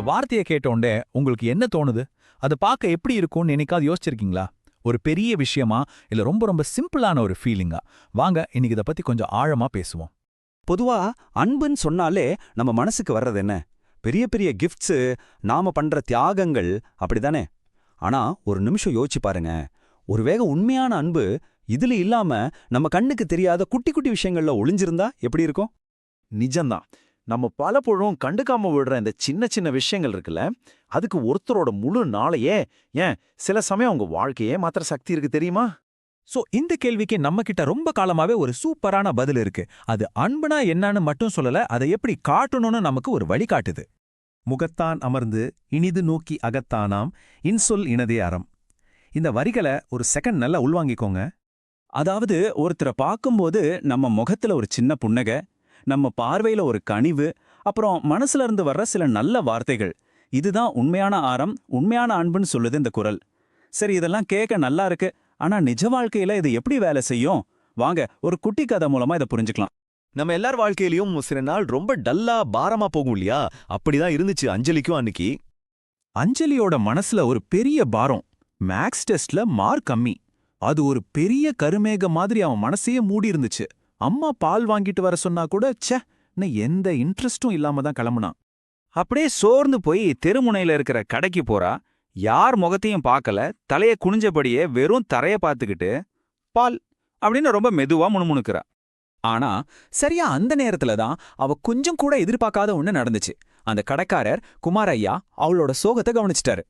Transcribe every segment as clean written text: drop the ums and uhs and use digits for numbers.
வார்த்தையை கேட்டோண்டே உங்களுக்கு என்ன தோணுது? அது பார்க்க எப்படி இருக்கும்னு என்னைக்காவது யோசிச்சிருக்கீங்களா? ஒரு பெரிய விஷயமா இல்ல ரொம்ப ரொம்ப சிம்பிளான ஒரு ஃபீலிங்கா? வாங்க இன்னைக்கு இத பத்தி கொஞ்சம் ஆழமா பேசுவோம். பொதுவா அன்புன்னு சொன்னாலே நம்ம மனசுக்கு வர்றது என்ன? பெரிய பெரிய கிஃப்ட்ஸு, நாம பண்ற தியாகங்கள், அப்படிதானே? ஆனா ஒரு நிமிஷம் யோசிச்சு பாருங்க. ஒருவேளை உண்மையான அன்பு இதுல இல்லாம நம்ம கண்ணுக்கு தெரியாத குட்டி குட்டி விஷயங்கள்ல ஒளிஞ்சிருந்தா எப்படி இருக்கும்? நிஜம்தான். நம்ம பலப்பொழுதும் கண்டுக்காம விடுற இந்த சின்ன சின்ன விஷயங்கள் இருக்குல்ல, அதுக்கு ஒருத்தரோட முழு நாளையே, ஏன் சில சமயம் அவங்க வாழ்க்கையே மாத்திர சக்தி இருக்கு தெரியுமா? சோ இந்த கேள்விக்கு நம்ம கிட்ட ரொம்ப காலமாவே ஒரு சூப்பரான பதில் இருக்கு. அது அன்புனா என்னன்னு மட்டும் சொல்லல, அதை எப்படி காட்டணும்னு நமக்கு ஒரு வழி காட்டுது. முகத்தான் அமர்ந்து இனிது நோக்கி அகத்தானாம் இன்சொல் இனதே அறம். இந்த வரிகளை ஒரு செகண்ட் நல்லா உள்வாங்கிக்கோங்க. அதாவது ஒருத்தரை பார்க்கும்போது நம்ம முகத்துல ஒரு சின்ன புன்னகை, நம்ம பார்வையில ஒரு கனிவு, அப்புறம் மனசுல இருந்து வர்ற சில நல்ல வார்த்தைகள், இதுதான் உண்மையான ஆரம், உண்மையான அன்புன்னு சொல்லுது இந்த குரல். சரி, இதெல்லாம் கேட்க நல்லா இருக்கு. ஆனா நிஜ வாழ்க்கையில இது எப்படி வேலை செய்யும்? வாங்க ஒரு குட்டி கதை மூலமா இதை புரிஞ்சுக்கலாம். நம்ம எல்லார் வாழ்க்கையிலயும் சில நாள் ரொம்ப டல்லா பாரமா போகும் இல்லையா? அப்படிதான் இருந்துச்சு அஞ்சலிக்கும் அன்னைக்கு. அஞ்சலியோட மனசுல ஒரு பெரிய பாரம். மேக்ஸ் டெஸ்ட்ல மார்க் கம்மி. அது ஒரு பெரிய கருமேக மாதிரி அவன் மனசையே மூடி இருந்துச்சு. அம்மா பால் வாங்கிட்டு வர சொன்னா கூட எந்த இன்ட்ரெஸ்டும் இல்லாம தான் கிளம்புனான். அப்படியே சோர்ந்து போய் தெருமுனையில இருக்கிற கடைக்கு போறா. யார் முகத்தையும் பார்க்கல, தலைய குனிஞ்சபடியே வெறும் தரைய பார்த்துக்கிட்டு பால் அப்படின்னு ரொம்ப மெதுவா முணுமுணுக்கிறா. ஆனா சரியா அந்த நேரத்துல தான் அவ கொஞ்சம் கூட எதிர்பார்க்காத ஒண்ணு நடந்துச்சு. அந்த கடைக்காரர் குமார் ஐயா அவளோட சோகத்தை கவனிச்சிட்டாரு.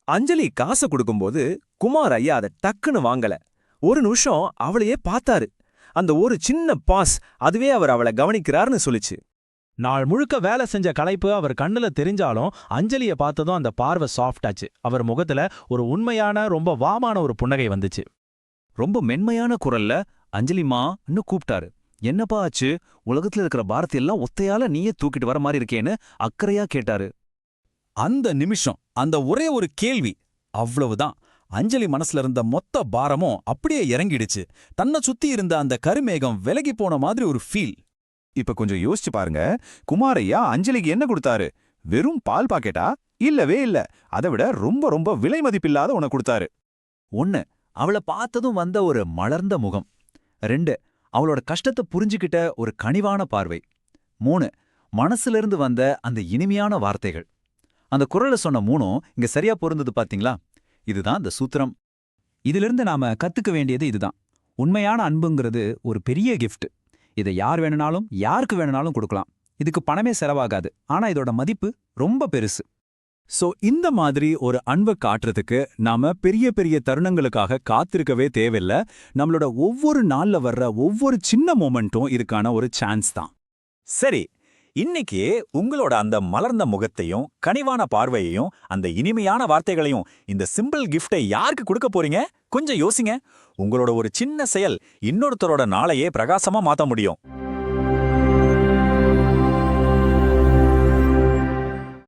அஞ்சலி காசை கொடுக்கும்போது குமார் ஐயா அதை டக்குன்னு வாங்கல. ஒரு நிமிஷம் அவளையே பார்த்தாரு. அந்த ஒரு சின்ன பாஸ், அதுவே அவர் அவளை கவனிக்கிறார்னு சொல்லிச்சு. நாள் முழுக்க வேலை செஞ்ச களைப்பு அவர் கண்ணுல தெரிஞ்சாலும் அஞ்சலிய பார்த்ததும் அந்த பார்வை சாஃப்ட் ஆச்சு. அவர் முகத்துல ஒரு உண்மையான ரொம்ப வாமான ஒரு புன்னகை வந்துச்சு. ரொம்ப மென்மையான குரல்ல அஞ்சலிமான்னு கூப்பிட்டாரு. என்னப்பா ஆச்சு? உலகத்துல இருக்கிற பாரத்தையெல்லாம் ஒத்தையால நீயே தூக்கிட்டு வர மாதிரி இருக்கேன்னு அக்கறையா கேட்டாரு. அந்த நிமிஷம் அந்த ஒரே ஒரு கேள்வி, அவ்வளவுதான். அஞ்சலி மனசுல இருந்த மொத்த பாரமும் அப்படியே இறங்கிடுச்சு. தன்னை சுத்தி இருந்த அந்த கருமேகம் விலகி போன மாதிரி ஒரு ஃபீல். இப்ப கொஞ்சம் யோசிச்சு பாருங்க. குமாரையா அஞ்சலிக்கு என்ன கொடுத்தாரு? வெறும் பால் பாக்கெட்டா? இல்லவே இல்ல. அதை விட ரொம்ப ரொம்ப விலை மதிப்பில்லாத உன கொடுத்தாரு. 1. அவளை பார்த்ததும் வந்த ஒரு மலர்ந்த முகம். 2. அவளோட கஷ்டத்தை புரிஞ்சுக்கிட்ட ஒரு கனிவான பார்வை. 3. மனசுல வந்த அந்த இனிமையான வார்த்தைகள். அந்த குரலை சொன்ன 3ம் இங்க சரியா பொருந்தது பாத்தீங்களா? இதுதான் இந்த சூத்திரம். இதிலிருந்து நாம கத்துக்க வேண்டியது இதுதான். உண்மையான அன்புங்கிறது ஒரு பெரிய கிஃப்ட். இதை யார் வேணுனாலும் யாருக்கு வேணுனாலும் கொடுக்கலாம். இதுக்கு பணமே செலவாகாது. ஆனா இதோட மதிப்பு ரொம்ப பெருசு. சோ இந்த மாதிரி ஒரு அன்பை காட்டுறதுக்கு நாம பெரிய பெரிய தருணங்களுக்காக காத்திருக்கவே தேவையில்ல. நம்மளோட ஒவ்வொரு நாள்ல வர்ற ஒவ்வொரு சின்ன மொமெண்ட்டும் இதுக்கான ஒரு சான்ஸ் தான். சரி, இன்னைக்கு உங்களோட அந்த மலர்ந்த முகத்தையும் கனிவான பார்வையையும் அந்த இனிமையான வார்த்தைகளையும் இந்த சிம்பிள் கிஃப்டை யாருக்கு கொடுக்க போறீங்க? கொஞ்சம் யோசிங்க. உங்களோட ஒரு சின்ன செயல் இன்னொருத்தரோட நாளையே பிரகாசமா மாத்த முடியும்.